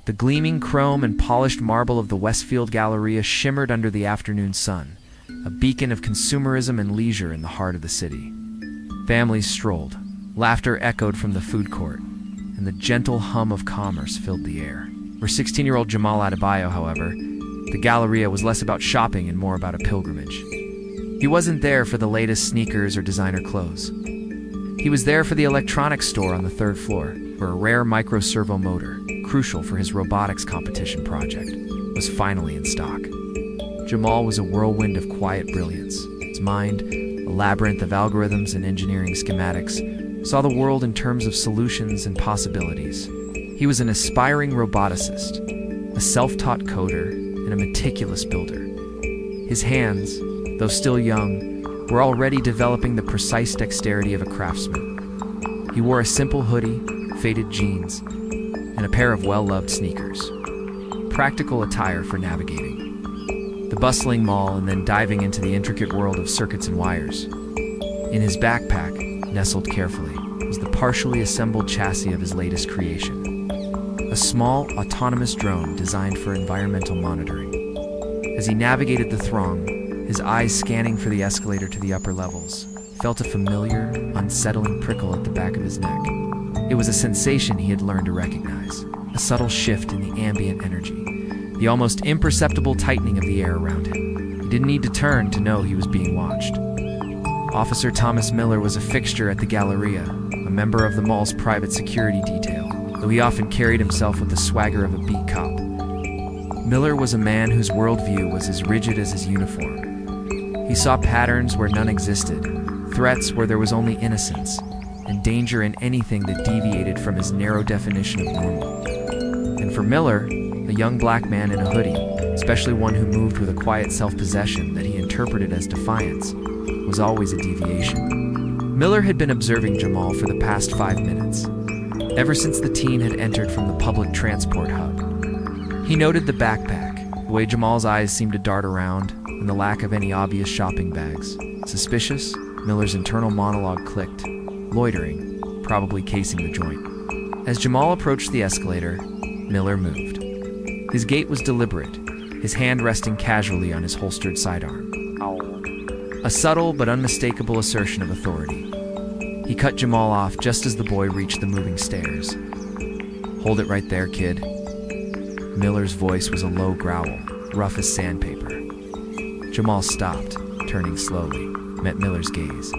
The gleaming chrome and polished marble of the Westfield Galleria shimmered under the afternoon sun, a beacon of consumerism and leisure in the heart of the city. Families strolled, laughter echoed from the food court, and the gentle hum of commerce filled the air. For 16-year-old Jamal Adebayo, however, the Galleria was less about shopping and more about a pilgrimage. He wasn't there for the latest sneakers or designer clothes. He was there for the electronics store on the third floor, where a rare micro-servo motor, crucial for his robotics competition project, was finally in stock. Jamal was a whirlwind of quiet brilliance. His mind, a labyrinth of algorithms and engineering schematics, saw the world in terms of solutions and possibilities. He was an aspiring roboticist, a self-taught coder, and a meticulous builder. His hands, though still young, were already developing the precise dexterity of a craftsman. He wore a simple hoodie, faded jeans, and a pair of well-loved sneakers. Practical attire for navigating the bustling mall and then diving into the intricate world of circuits and wires. In his backpack, nestled carefully, was the partially assembled chassis of his latest creation, a small, autonomous drone designed for environmental monitoring. As he navigated the throng, his eyes scanning for the escalator to the upper levels, felt a familiar, unsettling prickle at the back of his neck. It was a sensation he had learned to recognize, a subtle shift in the ambient energy, the almost imperceptible tightening of the air around him. He didn't need to turn to know he was being watched. Officer Thomas Miller was a fixture at the Galleria, a member of the mall's private security detail, though he often carried himself with the swagger of a beat cop. Miller was a man whose worldview was as rigid as his uniform. He saw patterns where none existed, threats where there was only innocence, and danger in anything that deviated from his narrow definition of normal. And for Miller, a young black man in a hoodie, especially one who moved with a quiet self-possession that he interpreted as defiance, was always a deviation. Miller had been observing Jamal for the past 5 minutes, ever since the teen had entered from the public transport hub. He noted the backpack, the way Jamal's eyes seemed to dart around, and the lack of any obvious shopping bags. Suspicious? Miller's internal monologue clicked. Loitering, probably casing the joint. As Jamal approached the escalator, Miller moved. His gait was deliberate, his hand resting casually on his holstered sidearm. A subtle but unmistakable assertion of authority. He cut Jamal off just as the boy reached the moving stairs. "Hold it right there, kid." Miller's voice was a low growl, rough as sandpaper. Jamal stopped, turning slowly, met Miller's gaze.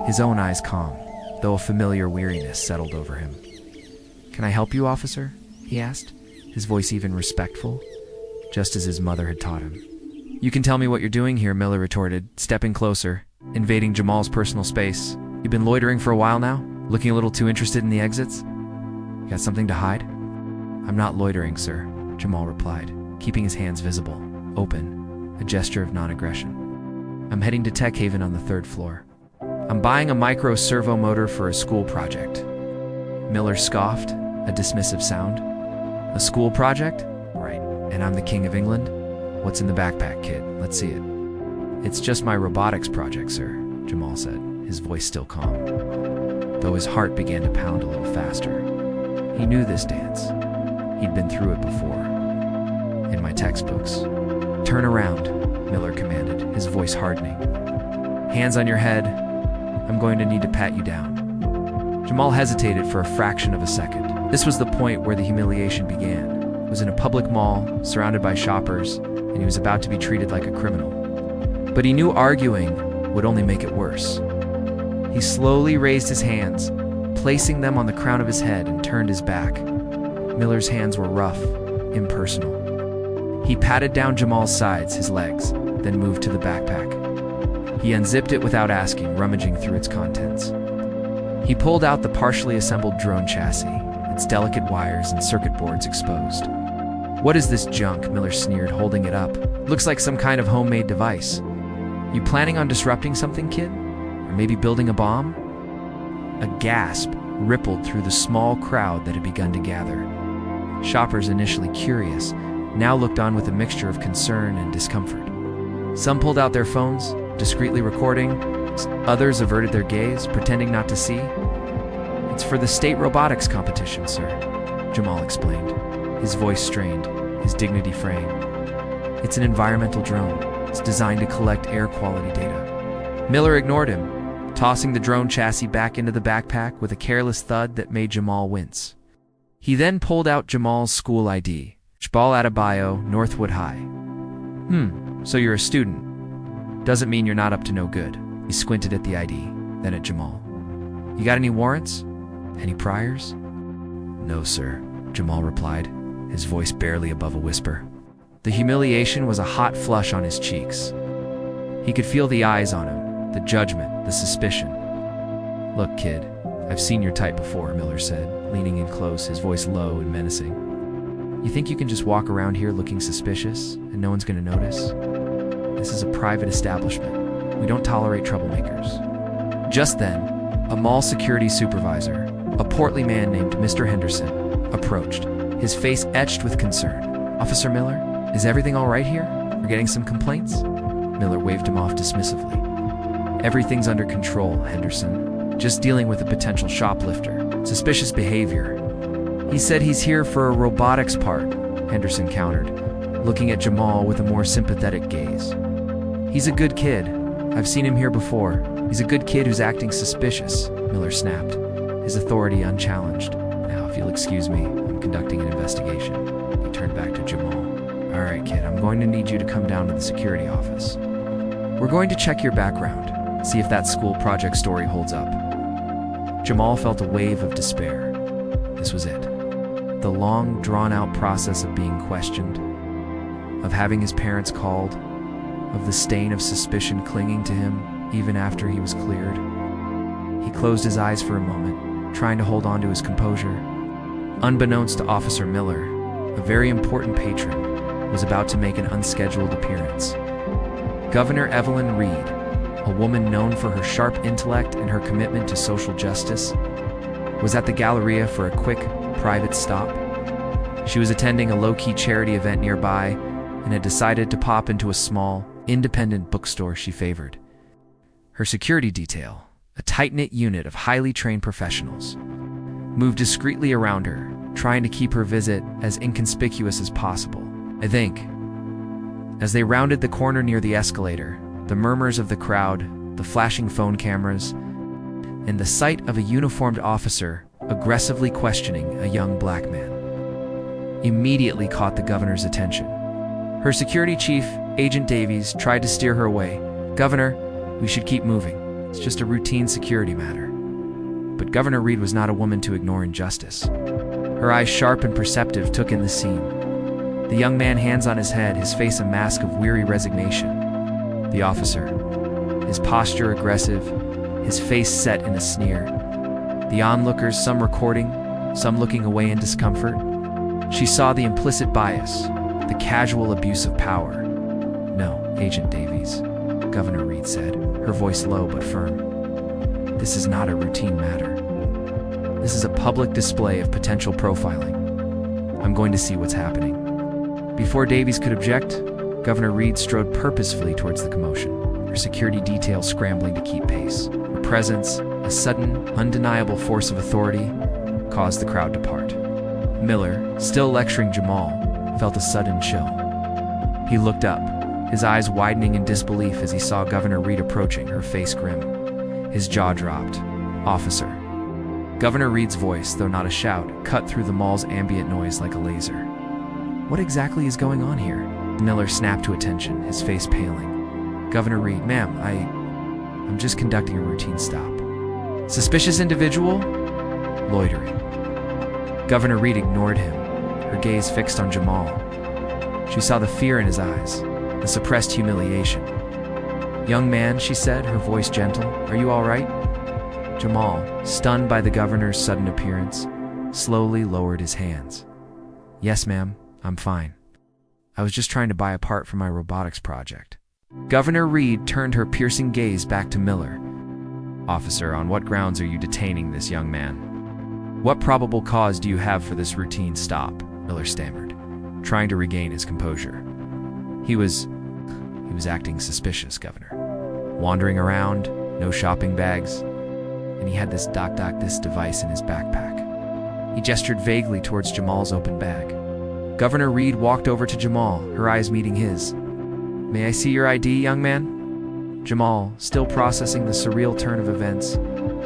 His own eyes calm, though a familiar weariness settled over him. "Can I help you, officer?" he asked, his voice even respectful, just as his mother had taught him. "You can tell me what you're doing here," Miller retorted, stepping closer, invading Jamal's personal space. "You've been loitering for a while now, looking a little too interested in the exits? You got something to hide?" "I'm not loitering, sir," Jamal replied, keeping his hands visible, open, a gesture of non-aggression. "I'm heading to Tech Haven on the 3rd floor. I'm buying a micro-servo motor for a school project." Miller scoffed, a dismissive sound. "A school project? Right, and I'm the King of England? What's in the backpack, kid? Let's see it." "It's just my robotics project, sir," Jamal said, his voice still calm, though his heart began to pound a little faster. He knew this dance. He'd been through it before. In my textbooks. "Turn around," Miller commanded, his voice hardening. "Hands on your head. I'm going to need to pat you down." Jamal hesitated for a fraction of a second. This was the point where the humiliation began. It was in a public mall, surrounded by shoppers, and he was about to be treated like a criminal. But he knew arguing would only make it worse. He slowly raised his hands, placing them on the crown of his head, and turned his back. Miller's hands were rough, impersonal. He patted down Jamal's sides, his legs, then moved to the backpack. He unzipped it without asking, rummaging through its contents. He pulled out the partially assembled drone chassis, its delicate wires and circuit boards exposed. "What is this junk?" Miller sneered, holding it up. "Looks like some kind of homemade device. You planning on disrupting something, kid? Or maybe building a bomb?" A gasp rippled through the small crowd that had begun to gather. Shoppers, initially curious, now looked on with a mixture of concern and discomfort. Some pulled out their phones, discreetly recording. Others averted their gaze, pretending not to see. "It's for the state robotics competition, sir," Jamal explained, his voice strained, his dignity fraying. "It's an environmental drone. It's designed to collect air quality data." Miller ignored him, tossing the drone chassis back into the backpack with a careless thud that made Jamal wince. He then pulled out Jamal's school ID, Jabal Adebayo, Northwood High. So you're a student. Doesn't mean you're not up to no good." He squinted at the ID, then at Jamal. "You got any warrants? Any priors?" "No, sir," Jamal replied, his voice barely above a whisper. The humiliation was a hot flush on his cheeks. He could feel the eyes on him, the judgment, the suspicion. "Look, kid, I've seen your type before," Miller said, leaning in close, his voice low and menacing. "You think you can just walk around here looking suspicious and no one's going to notice? This is a private establishment. We don't tolerate troublemakers." Just then, a mall security supervisor, a portly man named Mr. Henderson, approached, his face etched with concern. "Officer Miller, is everything all right here? We're getting some complaints?" Miller waved him off dismissively. "Everything's under control, Henderson. Just dealing with a potential shoplifter. Suspicious behavior." "He said he's here for a robotics part," Henderson countered, looking at Jamal with a more sympathetic gaze. "He's a good kid. I've seen him here before. He's a good kid who's acting suspicious," Miller snapped, his authority unchallenged. "Now, if you'll excuse me, I'm conducting an investigation." He turned back to Jamal. "All right, kid, I'm going to need you to come down to the security office. We're going to check your background, see if that school project story holds up." Jamal felt a wave of despair. This was it. The long, drawn-out process of being questioned, of having his parents called, of the stain of suspicion clinging to him even after he was cleared. He closed his eyes for a moment, trying to hold on to his composure. Unbeknownst to Officer Miller, a very important patron was about to make an unscheduled appearance. Governor Evelyn Reed, a woman known for her sharp intellect and her commitment to social justice, was at the Galleria for a quick, private stop. She was attending a low-key charity event nearby and had decided to pop into a small, independent bookstore she favored. Her security detail, a tight-knit unit of highly trained professionals, moved discreetly around her, trying to keep her visit as inconspicuous as possible. I think. As they rounded the corner near the escalator, the murmurs of the crowd, the flashing phone cameras, and the sight of a uniformed officer aggressively questioning a young black man immediately caught the governor's attention. Her security chief, Agent Davies, tried to steer her away. "Governor, we should keep moving. It's just a routine security matter." But Governor Reed was not a woman to ignore injustice. Her eyes, sharp and perceptive, took in the scene. The young man, hands on his head, his face a mask of weary resignation. The officer, his posture aggressive, his face set in a sneer. The onlookers, some recording, some looking away in discomfort. She saw the implicit bias, the casual abuse of power. "No, Agent Davies," Governor Reed said, her voice low but firm. "This is not a routine matter. This is a public display of potential profiling. I'm going to see what's happening." Before Davies could object, Governor Reed strode purposefully towards the commotion, her security detail scrambling to keep pace. Her presence, a sudden, undeniable force of authority, caused the crowd to part. Miller, still lecturing Jamal, felt a sudden chill. He looked up, his eyes widening in disbelief as he saw Governor Reed approaching, her face grim. His jaw dropped. "Officer." Governor Reed's voice, though not a shout, cut through the mall's ambient noise like a laser. "What exactly is going on here?" Miller snapped to attention, his face paling. "Governor Reed, ma'am, I'm just conducting a routine stop." "Suspicious individual?" "Loitering." Governor Reed ignored him, her gaze fixed on Jamal. She saw the fear in his eyes, the suppressed humiliation. "Young man," she said, her voice gentle, "are you all right?" Jamal, stunned by the governor's sudden appearance, slowly lowered his hands. "Yes, ma'am, I'm fine. I was just trying to buy a part for my robotics project." Governor Reed turned her piercing gaze back to Miller. "Officer, on what grounds are you detaining this young man? What probable cause do you have for this routine stop?" Miller stammered, trying to regain his composure. He was acting suspicious, Governor. Wandering around, no shopping bags, and he had this this device in his backpack. He gestured vaguely towards Jamal's open bag. Governor Reed walked over to Jamal, her eyes meeting his. "May I see your ID, young man?" Jamal, still processing the surreal turn of events,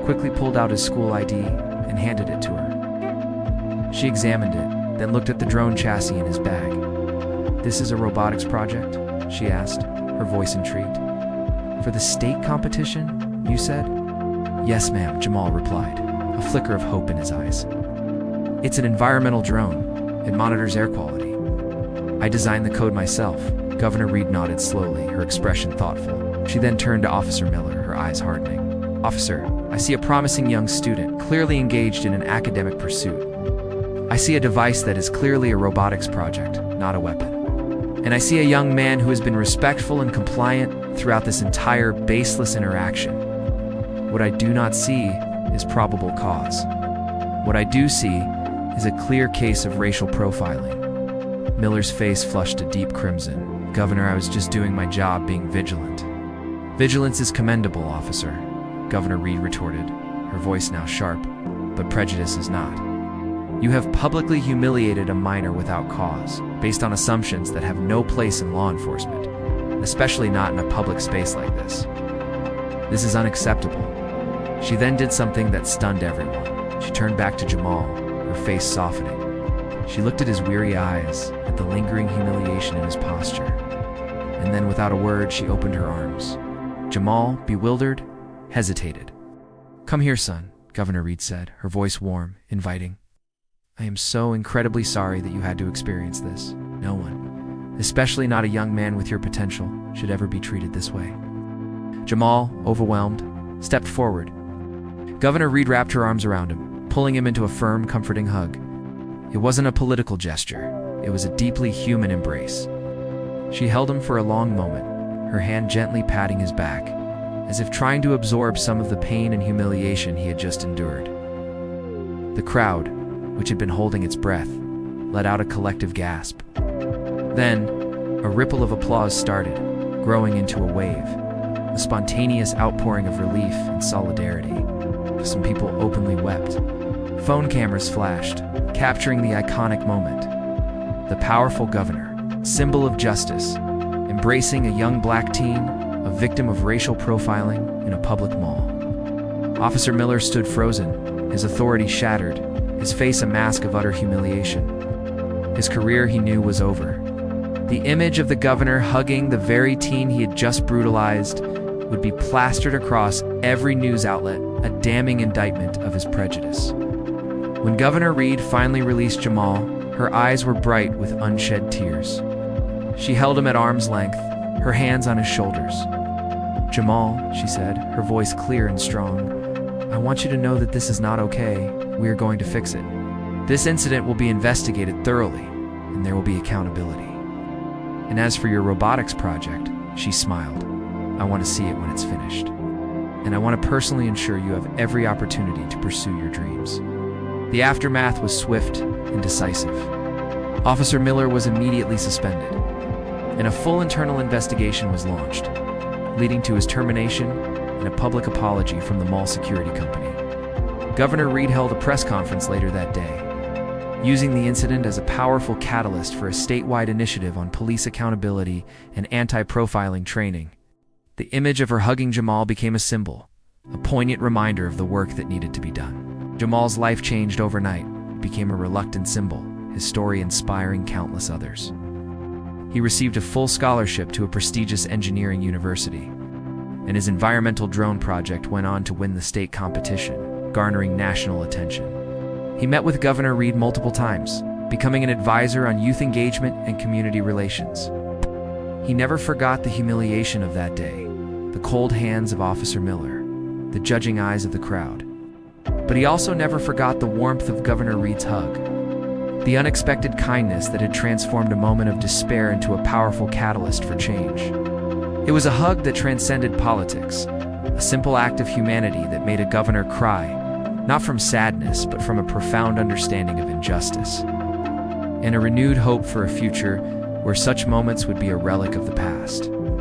quickly pulled out his school ID and handed it to her. She examined it, then looked at the drone chassis in his bag. "This is a robotics project?" she asked, her voice intrigued. "For the state competition, you said?" "Yes, ma'am," Jamal replied, a flicker of hope in his eyes. "It's an environmental drone. It monitors air quality. I designed the code myself." Governor Reed nodded slowly, her expression thoughtful. She then turned to Officer Miller, her eyes hardening. "Officer, I see a promising young student, clearly engaged in an academic pursuit. I see a device that is clearly a robotics project, not a weapon. And I see a young man who has been respectful and compliant throughout this entire baseless interaction. What I do not see is probable cause. What I do see is a clear case of racial profiling." Miller's face flushed a deep crimson. "Governor, I was just doing my job, being vigilant." "Vigilance is commendable, officer," Governor Reed retorted, her voice now sharp, "but prejudice is not. You have publicly humiliated a minor without cause, based on assumptions that have no place in law enforcement, especially not in a public space like this. This is unacceptable." She then did something that stunned everyone. She turned back to Jamal, her face softening. She looked at his weary eyes, at the lingering humiliation in his posture. And then, without a word, she opened her arms. Jamal, bewildered, hesitated. "Come here, son," Governor Reed said, her voice warm, inviting. "I am so incredibly sorry that you had to experience this. No one, especially not a young man with your potential, should ever be treated this way." Jamal, overwhelmed, stepped forward. Governor Reed wrapped her arms around him, pulling him into a firm, comforting hug. It wasn't a political gesture. It was a deeply human embrace. She held him for a long moment, her hand gently patting his back, as if trying to absorb some of the pain and humiliation he had just endured. The crowd, which had been holding its breath, let out a collective gasp. Then, a ripple of applause started, growing into a wave, a spontaneous outpouring of relief and solidarity. Some people openly wept. Phone cameras flashed, capturing the iconic moment. The powerful governor, symbol of justice, embracing a young black teen, a victim of racial profiling in a public mall. Officer Miller stood frozen, his authority shattered, his face a mask of utter humiliation. His career, he knew, was over. The image of the governor hugging the very teen he had just brutalized would be plastered across every news outlet, a damning indictment of his prejudice. When Governor Reed finally released Jamal, her eyes were bright with unshed tears. She held him at arm's length, her hands on his shoulders. "Jamal," she said, her voice clear and strong, "I want you to know that this is not okay. We are going to fix it. This incident will be investigated thoroughly, and there will be accountability. And as for your robotics project," she smiled, "I want to see it when it's finished. And I want to personally ensure you have every opportunity to pursue your dreams." The aftermath was swift and decisive. Officer Miller was immediately suspended, and a full internal investigation was launched, leading to his termination and a public apology from the mall security company. Governor Reed held a press conference later that day, using the incident as a powerful catalyst for a statewide initiative on police accountability and anti-profiling training. The image of her hugging Jamal became a symbol, a poignant reminder of the work that needed to be done. Jamal's life changed overnight, became a reluctant symbol, his story inspiring countless others. He received a full scholarship to a prestigious engineering university, and his environmental drone project went on to win the state competition, garnering national attention. He met with Governor Reed multiple times, becoming an advisor on youth engagement and community relations. He never forgot the humiliation of that day, the cold hands of Officer Miller, the judging eyes of the crowd. But he also never forgot the warmth of Governor Reed's hug, the unexpected kindness that had transformed a moment of despair into a powerful catalyst for change. It was a hug that transcended politics, a simple act of humanity that made a governor cry, not from sadness, but from a profound understanding of injustice, and a renewed hope for a future where such moments would be a relic of the past.